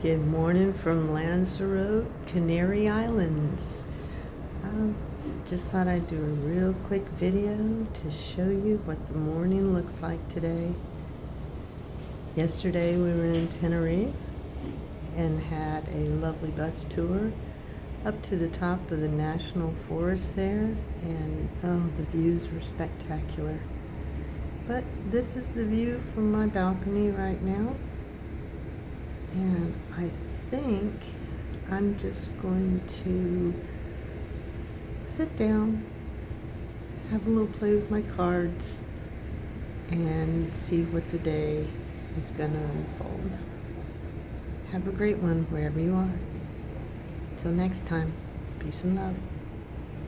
Good morning from Lanzarote, Canary Islands. Just thought I'd do a real quick video to show you what the morning looks like today. Yesterday we were in Canary and had a lovely bus tour up to the top of the national forest there, and oh, the views were spectacular. But this is the view from my balcony right now. And I think I'm just going to sit down, have a little play with my cards, and see what the day is going to unfold. Have a great one wherever you are. Till next time, peace and love.